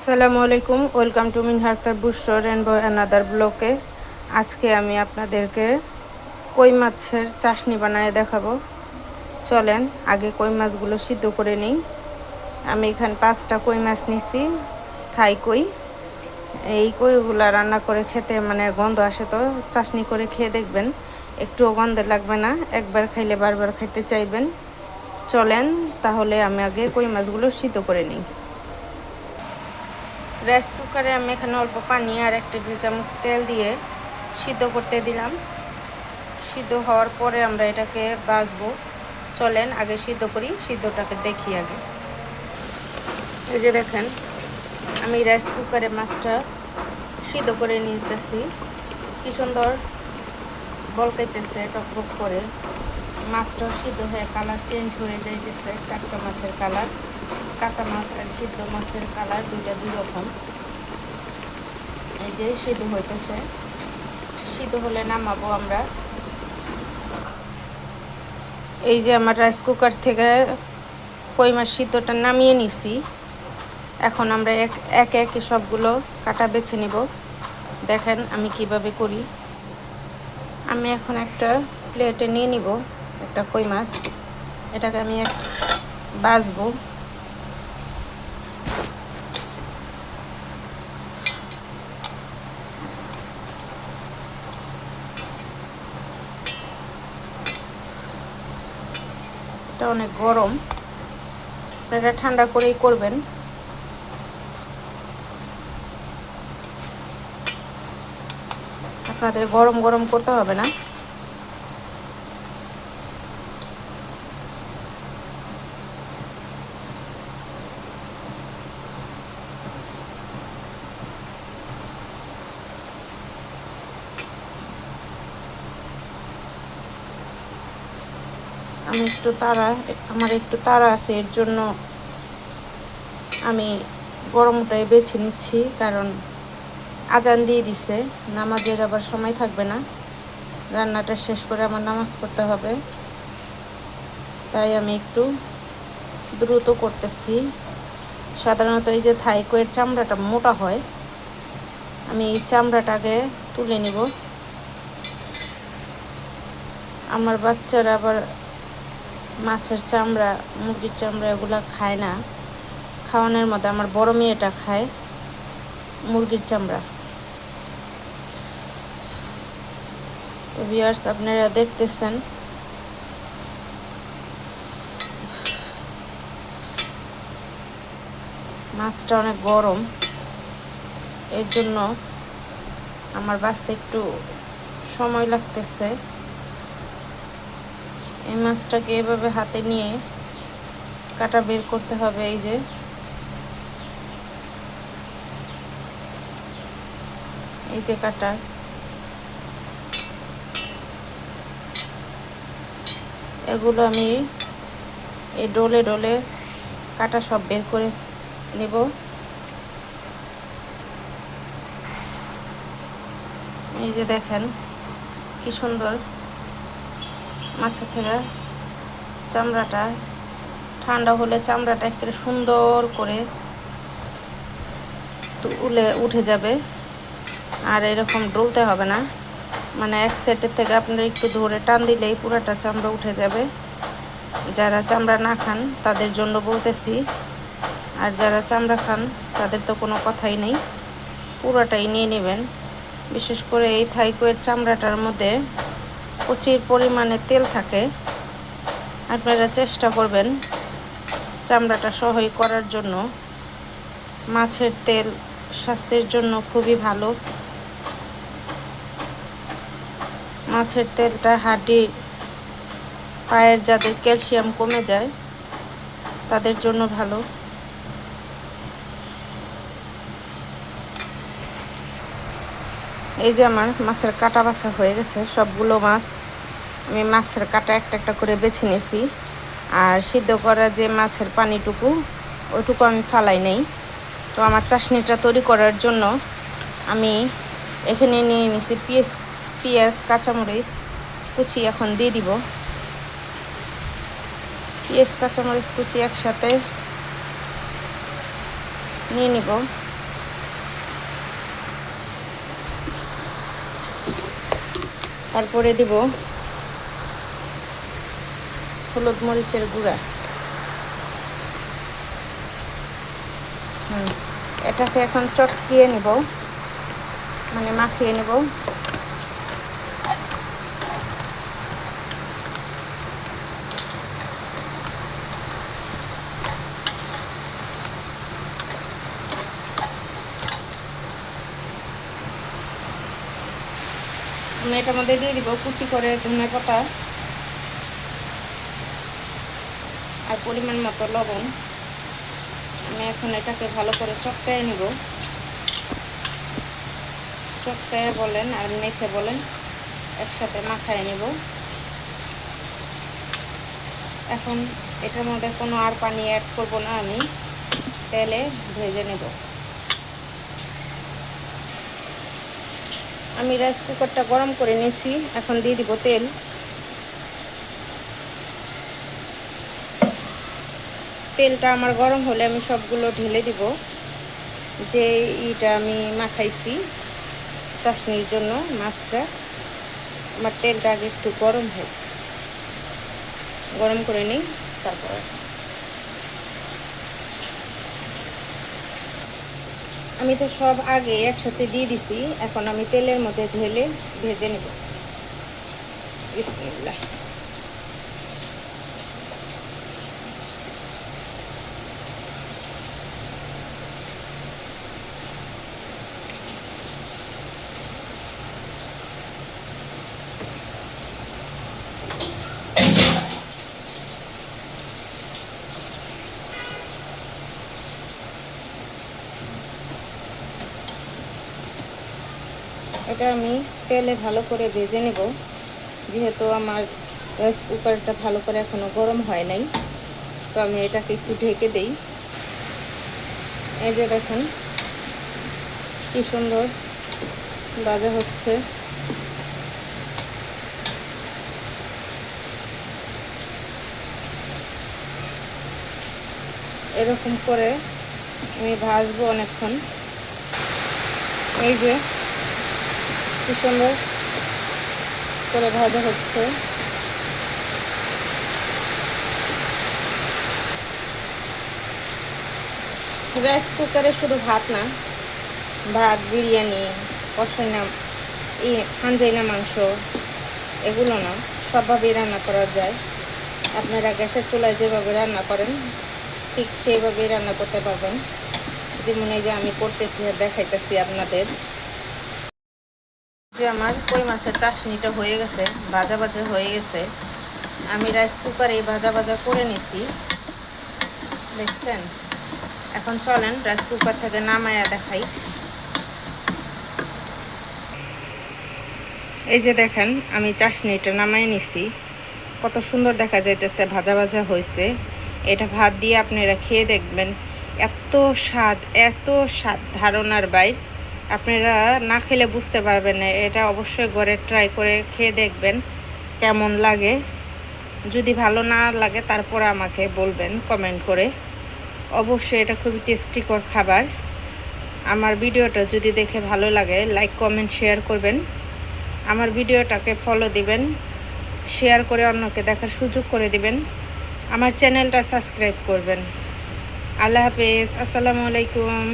আসসালামু আলাইকুম, welcome to Minha Akter booster and another ব্লকে। আজকে আমি আপনাদেরকে কই মাছের চাশনি বানায় দেখাবো। চলেন আগে কই মাছগুলো সিদ্ধ করে নিই। আমি এখানে 5টা কই মাছ নিছি, থাই কই। এই কইগুলো রান্না করে খেতে গন্ধ আসে, তো চাশনি করে খেয়ে দেখবেন, একটুও গন্ধ লাগবে না। একবার খাইলে বারবার খেতে চাইবেন। চলেন তাহলে আমি আগে কই মাছগুলো সিদ্ধ করে নিই। রাইস কুকারে আমি এখানে অল্প পানি আর 1 টেবিল চামচ তেল দিয়ে সিদ্ধ করতে দিলাম। সিদ্ধ হওয়ার পরে আমরা এটাকে ভাজবো। চলেন আগে সিদ্ধ করি, সিদ্ধটাকে দেখি আগে। এই যে দেখেন, আমি রাইস কুকারে মাছটা সিদ্ধ করে নিতেছি। কি সুন্দর বলকাইতেছে টকবক করে। মাছটা সিদ্ধ হয়ে কালার চেঞ্জ হয়ে যাইতেছে, টাটকা মাছের কালার। কাঁচা মাছ আর সিদ্ধ মাছের কালার দুইটা দুই রকম। এই যে সিদ্ধ হইতেছে, সিদ্ধ হলে নামাবো আমরা। এই যে আমার রাইস কুকার থেকে কই মাছ সিদ্ধটা নামিয়ে নিছি। এখন আমরা একে একে সবগুলো কাটা বেছে নিব। দেখেন আমি কিভাবে করি। আমি এখন একটা প্লেটে নিয়ে নিব একটা কই মাছ। এটাকে আমি ভাজবো। এটা অনেক গরম, এটা ঠান্ডা করেই করবেন। আপনাদের গরম গরম করতে হবে না। আমার একটু তাড়া আছে, এর জন্য আমি গরমটাই বেছে নিচ্ছি, কারণ আজান দিয়ে দিছে, নামাজের আবার সময় থাকবে না। রান্নাটা শেষ করে আমার নামাজ পড়তে হবে, তাই আমি একটু দ্রুত করতেছি। সাধারণত এই যে থাই কইয়ের চামড়াটা মোটা হয়, আমি এই চামড়াটাকে তুলে নিব। আমার বাচ্চারা আবার মাছের চামড়া, মুরগির চামড়া এগুলা খায় না। খাওয়ানোর মধ্যে আমার বড় মেয়েটা খায় মুরগির চামড়া। তো ভিউয়ার্স, আপনারা দেখতেছেন মাছটা অনেক গরম, এর জন্য আমার বাঁচতে একটু সময় লাগতেছে। এই মাছটাকে এভাবে হাতে নিয়ে কাটা বের করতে হবে। এই যে কাটা, এগুলো আমি এই ডলে ডলে কাটা সব বের করে নেব। এই যে দেখেন কি সুন্দর মাছের থেকে চামড়াটা, ঠান্ডা হলে চামড়াটা একেবারে সুন্দর করে উঠে যাবে। আর এরকম ডলতে হবে না, এক সেটের থেকে আপনারা একটু ধরে টান দিলেই পুরাটা চামড়া উঠে যাবে। যারা চামড়া না খান তাদের জন্য বলতেছি, আর যারা চামড়া খান তাদের তো কোনো কথাই নেই, পুরাটাই নিয়ে নেবেন। বিশেষ করে এই থাই কইয়ের চামড়াটার মধ্যে প্রচুর পরিমাণে তেল থাকে। আপনারা চেষ্টা করবেন চামড়াটা সহই করার জন্য। মাছের তেল স্বাস্থ্যের জন্য খুবই ভালো। মাছের তেলটা হাড্ডি, পায়ের যাদের ক্যালসিয়াম কমে যায় তাদের জন্য ভালো। এই যে আমার মাছের কাটা বাছা হয়ে গেছে। সবগুলো মাছ আমি মাছের কাটা একটা একটা করে বেছে নিয়েছি। আর সিদ্ধ করা যে মাছের পানিটুকু, ওইটুকু আমি ফালাই নেই। তো আমার চাশনিটা তৈরি করার জন্য আমি এখানে নিয়ে নিয়েছি পেঁয়াজ কাঁচামরিচ কুচি। এখন দিয়ে দিব পেঁয়াজ কাঁচামরিচ কুচি একসাথে নিয়ে নিব। তারপরে দিব হলুদ মরিচের গুঁড়া। এটাকে এখন চটকিয়ে নিব, মানে মাখিয়ে নেব। আমি এটার মধ্যে দিয়ে দিব কুচি করে ধনে পাতা আর পরিমাণ মতো লবণ। আমি এখন এটাকে ভালো করে চটকায় নিব, চটকায় বলেন আর মেখে বলেন, একসাথে মাখায় নিব। এখন এটার মধ্যে কোনো আর পানি অ্যাড করব না, আমি তেলে ভেজে নেব। আমি রাইস কুকারটা গরম করে নিয়েছি, এখন দিয়ে দিব তেল। তেলটা আমার গরম হলে আমি সবগুলো ঢেলে দিব, যে ইটা আমি মাখাইছি চাশনির জন্য মাছটা। আমার তেলটা আগে একটু গরম হোক, গরম করে নিই। তারপর আমি তো সব আগে একসাথে দিয়ে দিছি, এখন আমি তেলের মধ্যে ঢেলে ভেজে নেব। বিসমিল্লাহ। এটা আমি তেলে ভালো করে ভেজে নেব, যেহেতু আমার রাইস কুকারটা ভালো করে এখনো গরম হয় নাই, তো আমি এটাকে একটু ঢেকে দেই। এই যে দেখেন কি সুন্দর ভাজা হচ্ছে। এরকম করে আমি ভাজবো অনেকক্ষণ। এই যে কি সুন্দর করে ভাজা হচ্ছে। রাইস কুকারে শুধু ভাত না, ভাত, বিরিয়ানি, কষাইনা, হাঞ্জাইনা মাংস, এগুলো না, সবভাবেই রান্না করা যায়। আপনারা গ্যাসের চুলায় যেভাবে রান্না করেন ঠিক সেইভাবেই রান্না করতে পারবেন, যেমন এই যে আমি করতেছি আর দেখাইতেছি আপনাদের। যে আমার কই মাছের চাশনিটা হয়ে গেছে, ভাজা ভাজা হয়ে গেছে। আমি রাইস কুকারে ভাজা ভাজা করে নিছি, দেখছেন। এখন চলেন রাইস কুকার থেকে নামায়া দেখাই। এই যে দেখেন আমি চাশনিটা নামায় নিছি, কত সুন্দর দেখা যাইতেছে, ভাজা ভাজা হয়েছে। এটা ভাত দিয়ে আপনারা খেয়ে দেখবেন, এত স্বাদ, এত স্বাদ ধারণার বাইরে। আপনারা না খেলে বুঝতে পারবেন না। এটা অবশ্যই ঘরে ট্রাই করে খেয়ে দেখবেন কেমন লাগে। যদি ভালো না লাগে তারপরে আমাকে বলবেন কমেন্ট করে। অবশ্যই এটা খুবই টেস্টিকর খাবার। আমার ভিডিওটা যদি দেখে ভালো লাগে লাইক, কমেন্ট, শেয়ার করবেন। আমার ভিডিওটাকে ফলো দিবেন, শেয়ার করে অন্যকে দেখার সুযোগ করে দিবেন। আমার চ্যানেলটা সাবস্ক্রাইব করবেন। আল্লাহ হাফেজ, আসসালামু আলাইকুম।